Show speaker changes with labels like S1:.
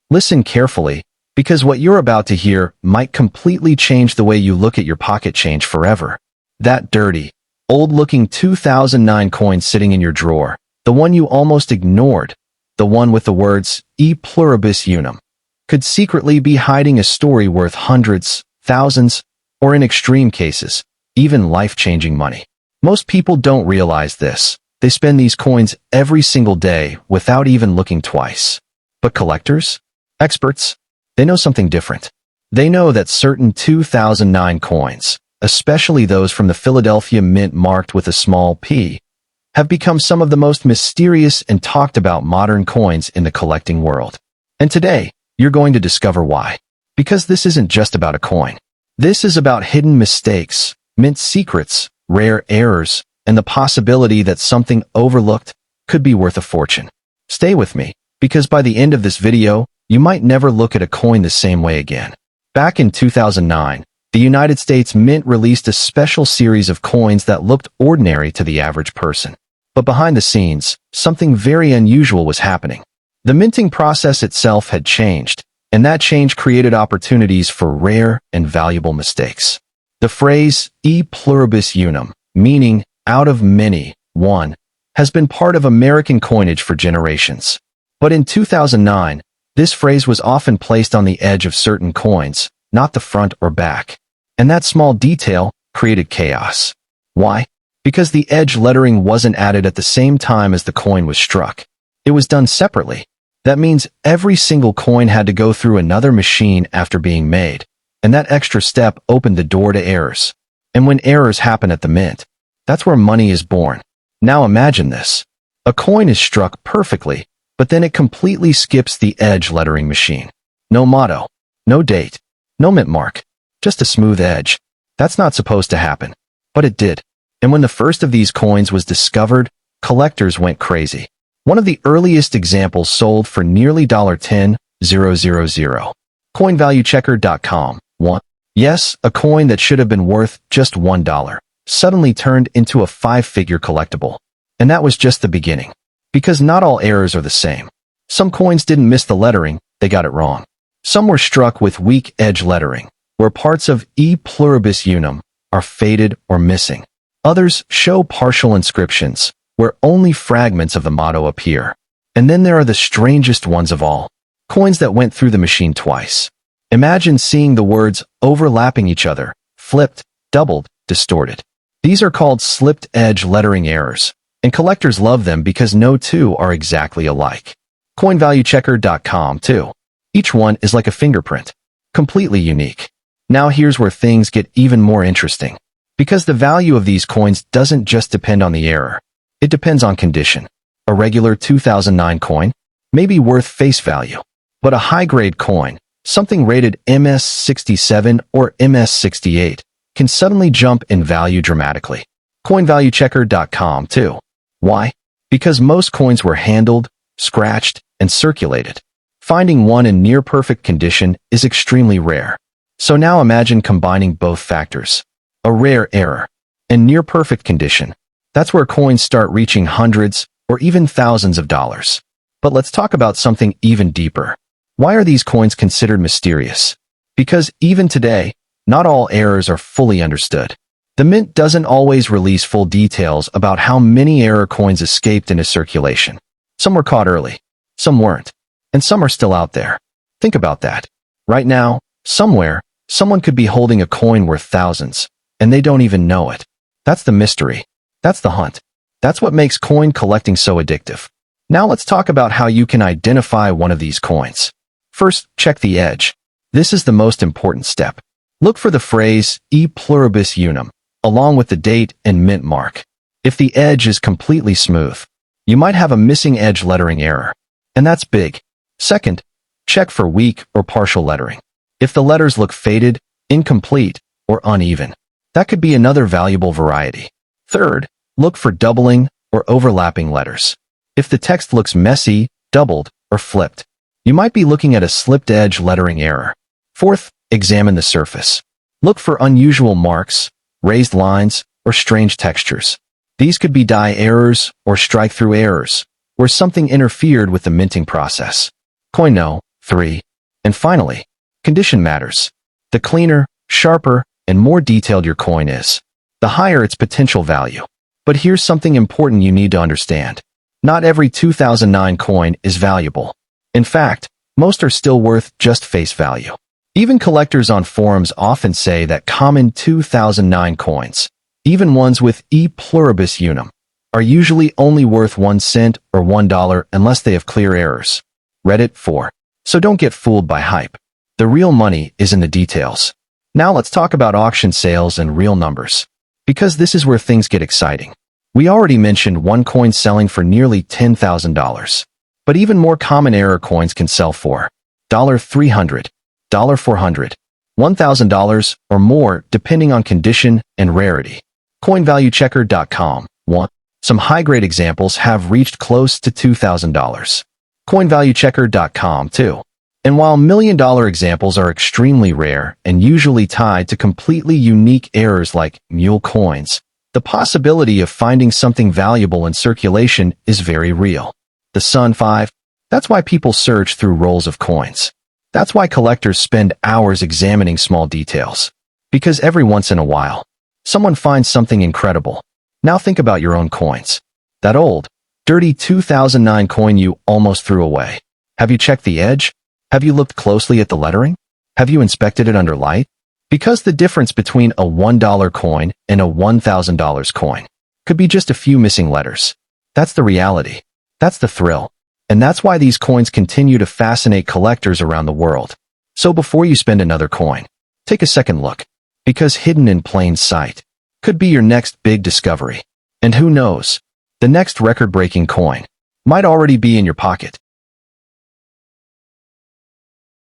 S1: Listen carefully, because what you're about to hear might completely change the way you look at your pocket change forever. That dirty, old-looking 2009 coin sitting in your drawer, the one you almost ignored, the one with the words "E pluribus unum," could secretly be hiding a story worth hundreds, thousands, or in extreme cases, even life-changing money. Most people don't realize this. They spend these coins every single day without even looking twice. But collectors? Experts? They know something different. They know that certain 2009 coins, especially those from the Philadelphia Mint marked with a small p, have become some of the most mysterious and talked about modern coins in the collecting world. And today, you're going to discover why. Because this isn't just about a coin. This is about hidden mistakes, mint secrets, rare errors, and the possibility that something overlooked could be worth a fortune. Stay with me, because by the end of this video, you might never look at a coin the same way again. Back in 2009, the United States Mint released a special series of coins that looked ordinary to the average person. But behind the scenes, something very unusual was happening. The minting process itself had changed, and that change created opportunities for rare and valuable mistakes. The phrase "E pluribus unum," meaning out of many, one, has been part of American coinage for generations. But in 2009, this phrase was often placed on the edge of certain coins, not the front or back. And that small detail created chaos. Why? Because the edge lettering wasn't added at the same time as the coin was struck. It was done separately. That means every single coin had to go through another machine after being made, and that extra step opened the door to errors. And when errors happen at the mint, that's where money is born. Now imagine this. A coin is struck perfectly, but then it completely skips the edge lettering machine. No motto, no date, no mint mark, just a smooth edge. That's not supposed to happen. But it did. And when the first of these coins was discovered, collectors went crazy. One of the earliest examples sold for nearly $10,000. CoinValueChecker.com. 1. Yes, a coin that should have been worth just $1 suddenly turned into a 5-figure collectible. And that was just the beginning. Because not all errors are the same. Some coins didn't miss the lettering, they got it wrong. Some were struck with weak edge lettering, where parts of "E pluribus unum" are faded or missing. Others show partial inscriptions, where only fragments of the motto appear. And then there are the strangest ones of all. Coins that went through the machine twice. Imagine seeing the words overlapping each other, flipped, doubled, distorted. These are called slipped edge lettering errors, and collectors love them because no two are exactly alike. CoinValueChecker.com 2. Each one is like a fingerprint, completely unique. Now here's where things get even more interesting. Because the value of these coins doesn't just depend on the error. It depends on condition. A regular 2009 coin may be worth face value, but a high-grade coin, something rated MS67 or MS68, can suddenly jump in value dramatically. CoinValueChecker.com 2. Why? Because most coins were handled, scratched, and circulated. Finding one in near-perfect condition is extremely rare. So now imagine combining both factors. A rare error and near-perfect condition. That's where coins start reaching hundreds or even thousands of dollars. But let's talk about something even deeper. Why are these coins considered mysterious? Because even today, not all errors are fully understood. The mint doesn't always release full details about how many error coins escaped into circulation. Some were caught early, some weren't, and some are still out there. Think about that. Right now, somewhere, someone could be holding a coin worth thousands, and they don't even know it. That's the mystery. That's the hunt. That's what makes coin collecting so addictive. Now let's talk about how you can identify one of these coins. First, check the edge. This is the most important step. Look for the phrase "E pluribus unum," along with the date and mint mark. If the edge is completely smooth, you might have a missing edge lettering error, and that's big. Second, check for weak or partial lettering. If the letters look faded, incomplete, or uneven, that could be another valuable variety. Third, look for doubling or overlapping letters. If the text looks messy, doubled, or flipped, you might be looking at a slipped edge lettering error. Fourth, examine the surface. Look for unusual marks, raised lines, or strange textures. These could be die errors or strike-through errors, where something interfered with the minting process. Coin No. 3. And finally, condition matters. The cleaner, sharper, and more detailed your coin is, the higher its potential value. But here's something important you need to understand. Not every 2009 coin is valuable. In fact, most are still worth just face value. Even collectors on forums often say that common 2009 coins, even ones with PLURIBUS UNUM, are usually only worth 1 cent or $1 unless they have clear errors. Reddit 4. So don't get fooled by hype. The real money is in the details. Now let's talk about auction sales and real numbers. Because this is where things get exciting. We already mentioned one coin selling for nearly $10,000. But even more common error coins can sell for $300, $400, $1,000, or more depending on condition and rarity. CoinValueChecker.com 1. Some high-grade examples have reached close to $2,000. CoinValueChecker.com 2. And while million-dollar examples are extremely rare and usually tied to completely unique errors like mule coins, the possibility of finding something valuable in circulation is very real. The Sun 5. That's why people search through rolls of coins. That's why collectors spend hours examining small details. Because every once in a while, someone finds something incredible. Now think about your own coins. That old, dirty 2009 coin you almost threw away. Have you checked the edge? Have you looked closely at the lettering? Have you inspected it under light? Because the difference between a $1 coin and a $1,000 coin could be just a few missing letters. That's the reality. That's the thrill. And that's why these coins continue to fascinate collectors around the world. So before you spend another coin, take a second look. Because hidden in plain sight could be your next big discovery. And who knows, the next record-breaking coin might already be in your pocket.